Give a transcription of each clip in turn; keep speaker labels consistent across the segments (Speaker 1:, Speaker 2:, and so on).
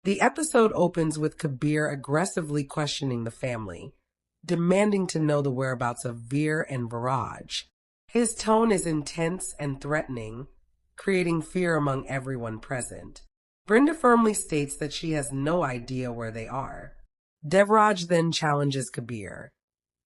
Speaker 1: The episode opens with Kabir aggressively questioning the family, demanding to know the whereabouts of Veer and Viraj. His tone is intense and threatening, creating fear among everyone present. Brenda firmly states that she has no idea where they are. Devraj then challenges Kabir,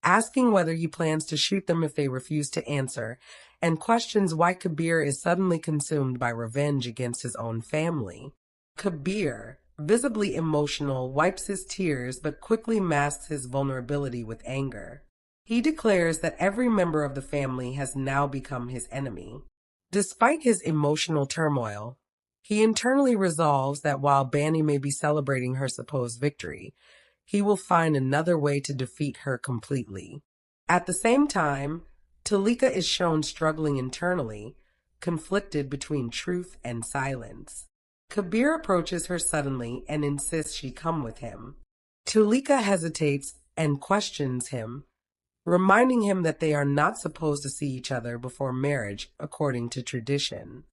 Speaker 1: asking whether he plans to shoot them if they refuse to answer, and questions why Kabir is suddenly consumed by revenge against his own family. Kabir, visibly emotional, wipes his tears but quickly masks his vulnerability with anger. He declares that every member of the family has now become his enemy. Despite his emotional turmoil, he internally resolves that while Bani may be celebrating her supposed victory, he will find another way to defeat her completely. At the same time, Talika is shown struggling internally, conflicted between truth and silence. Kabir approaches her suddenly and insists she come with him. Talika hesitates and questions him, reminding him that they are not supposed to see each other before marriage according to tradition.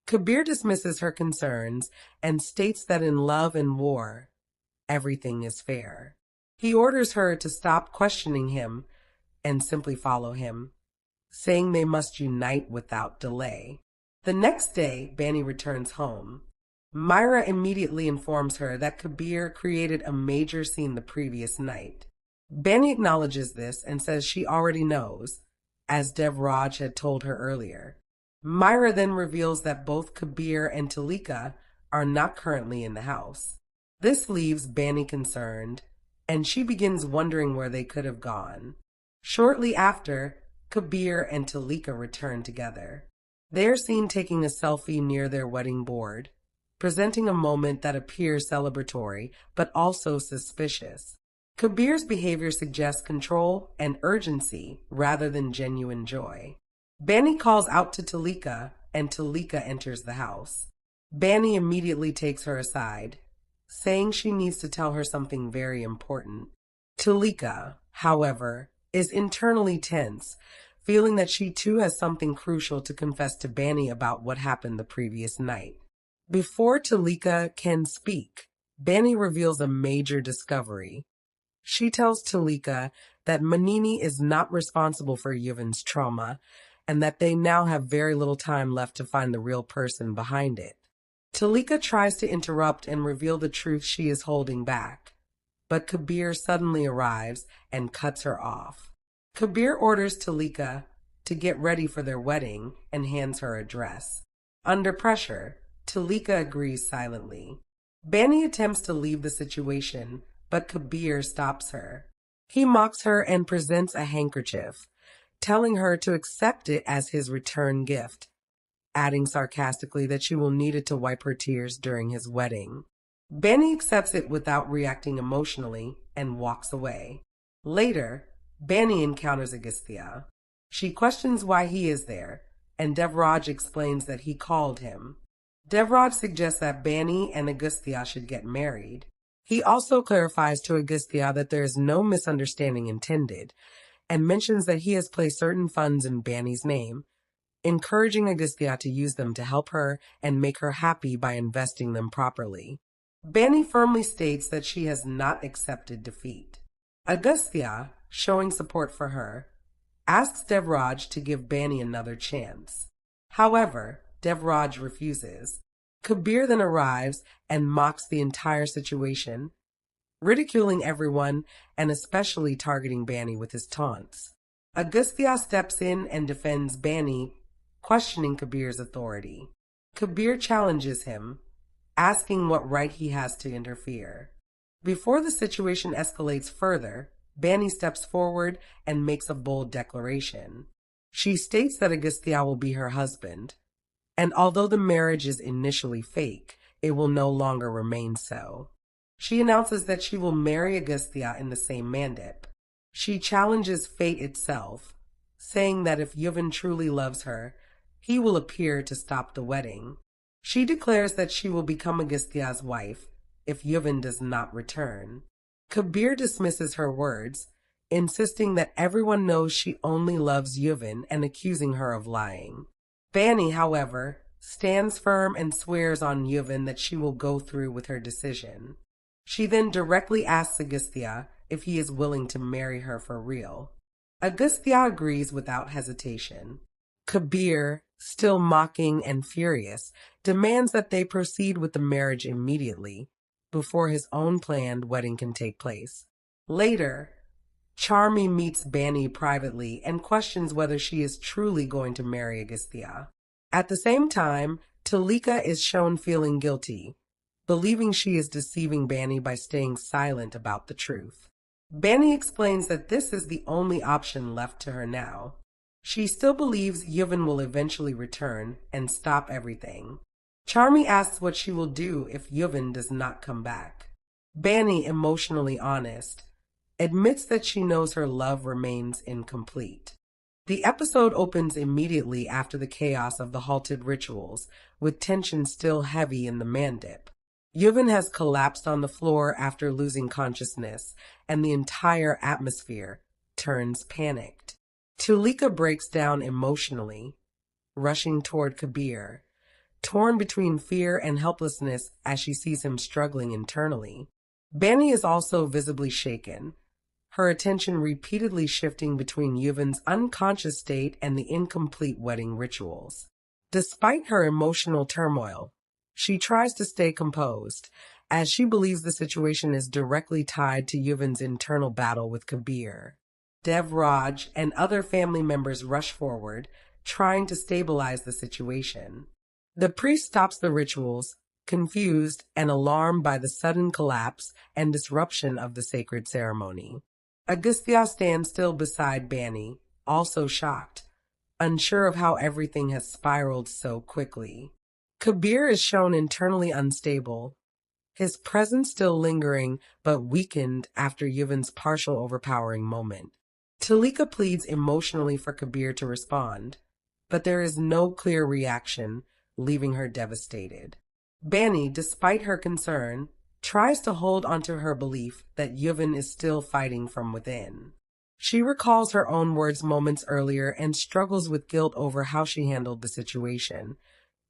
Speaker 1: Kabir dismisses her concerns and states that in love and war, everything is fair. He orders her to stop questioning him and simply follow him, saying they must unite without delay. The next day, Bani returns home. Myra immediately informs her that Kabir created a major scene the previous night. Bani acknowledges this and says she already knows, as Devraj had told her earlier. Myra then reveals that both Kabir and Talika are not currently in the house. This leaves Bani concerned, and she begins wondering where they could have gone. Shortly after, Kabir and Talika return together. They are seen taking a selfie near their wedding board, presenting a moment that appears celebratory but also suspicious. Kabir's behavior suggests control and urgency rather than genuine joy. Bani calls out to Talika, and Talika enters the house. Bani immediately takes her aside, saying she needs to tell her something very important. Talika, however, is internally tense, feeling that she too has something crucial to confess to Bani about what happened the previous night. Before Talika can speak, Bani reveals a major discovery. She tells Talika that Manini is not responsible for Yuvan's trauma, and that they now have very little time left to find the real person behind it. Talika tries to interrupt and reveal the truth she is holding back, but Kabir suddenly arrives and cuts her off. Kabir orders Talika to get ready for their wedding and hands her a dress. Under pressure, Talika agrees silently. Bani attempts to leave the situation, but Kabir stops her. He mocks her and presents a handkerchief, telling her to accept it as his return gift, adding sarcastically that she will need it to wipe her tears during his wedding. Bani accepts it without reacting emotionally and walks away. Later, Bani encounters Agatya. She questions why he is there, and Devraj explains that he called him. Devraj suggests that Bani and Agatya should get married. He also clarifies to Agatya that there is no misunderstanding intended, and mentions that he has placed certain funds in Bani's name, encouraging Agatya to use them to help her and make her happy by investing them properly. Bani firmly states that she has not accepted defeat. Agatya, showing support for her, asks Devraj to give Bani another chance. However, Devraj refuses. Kabir then arrives and mocks the entire situation, ridiculing everyone and especially targeting Bani with his taunts. Agatya steps in and defends Bani, questioning Kabir's authority. Kabir challenges him, asking what right he has to interfere. Before the situation escalates further, Bani steps forward and makes a bold declaration. She states that Agatya will be her husband, and although the marriage is initially fake, it will no longer remain so. She announces that she will marry Agatya in the same mandap. She challenges fate itself, saying that if Yuvan truly loves her, he will appear to stop the wedding. She declares that she will become Agatya's wife if Yuvan does not return. Kabir dismisses her words, insisting that everyone knows she only loves Yuvan and accusing her of lying. Bani, however, stands firm and swears on Yuvan that she will go through with her decision. She then directly asks Agastya if he is willing to marry her for real. Agastya agrees without hesitation. Kabir, still mocking and furious, demands that they proceed with the marriage immediately, before his own planned wedding can take place. Later, Charmi meets Bani privately and questions whether she is truly going to marry Agastya. At the same time, Talika is shown feeling guilty, believing she is deceiving Bani by staying silent about the truth. Bani explains that this is the only option left to her now. She still believes Yuvan will eventually return and stop everything. Charmi asks what she will do if Yuvan does not come back. Bani, emotionally honest, admits that she knows her love remains incomplete. The episode opens immediately after the chaos of the halted rituals, with tension still heavy in the mandap. Yuvan has collapsed on the floor after losing consciousness, and the entire atmosphere turns panicked. Tulika breaks down emotionally, rushing toward Kabir, torn between fear and helplessness as she sees him struggling internally. Bani is also visibly shaken, her attention repeatedly shifting between Yuvan's unconscious state and the incomplete wedding rituals. Despite her emotional turmoil, she tries to stay composed, as she believes the situation is directly tied to Yuvan's internal battle with Kabir. Devraj and other family members rush forward, trying to stabilize the situation. The priest stops the rituals, confused and alarmed by the sudden collapse and disruption of the sacred ceremony. Agastya stands still beside Bani, also shocked, unsure of how everything has spiraled so quickly. Kabir is shown internally unstable, his presence still lingering but weakened after Yuvan's partial overpowering moment. Talika pleads emotionally for Kabir to respond, but there is no clear reaction, leaving her devastated. Bani, despite her concern, tries to hold onto her belief that Yuvan is still fighting from within. She recalls her own words moments earlier and struggles with guilt over how she handled the situation,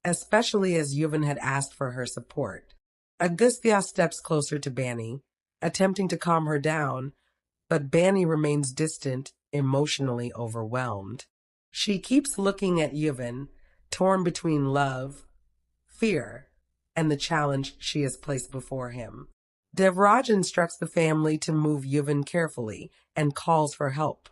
Speaker 1: especially as Yuvan had asked for her support. Agastya steps closer to Bani, attempting to calm her down, but Bani remains distant, emotionally overwhelmed. She keeps looking at Yuvan, torn between love, fear, and the challenge she has placed before him. Devraj instructs the family to move Yuvan carefully and calls for help,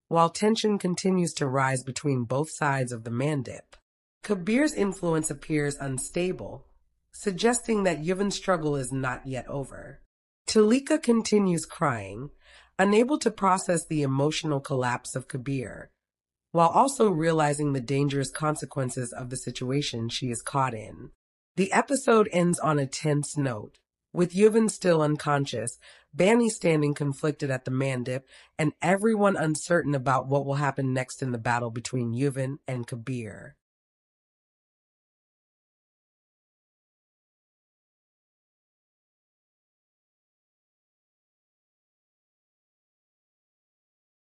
Speaker 1: while tension continues to rise between both sides of the mandap. Kabir's influence appears unstable, suggesting that Yuvan's struggle is not yet over. Talika continues crying, unable to process the emotional collapse of Kabir, while also realizing the dangerous consequences of the situation she is caught in. The episode ends on a tense note, with Yuvan still unconscious, Bani standing conflicted at the mandap, and everyone uncertain about what will happen next in the battle between Yuvan and Kabir.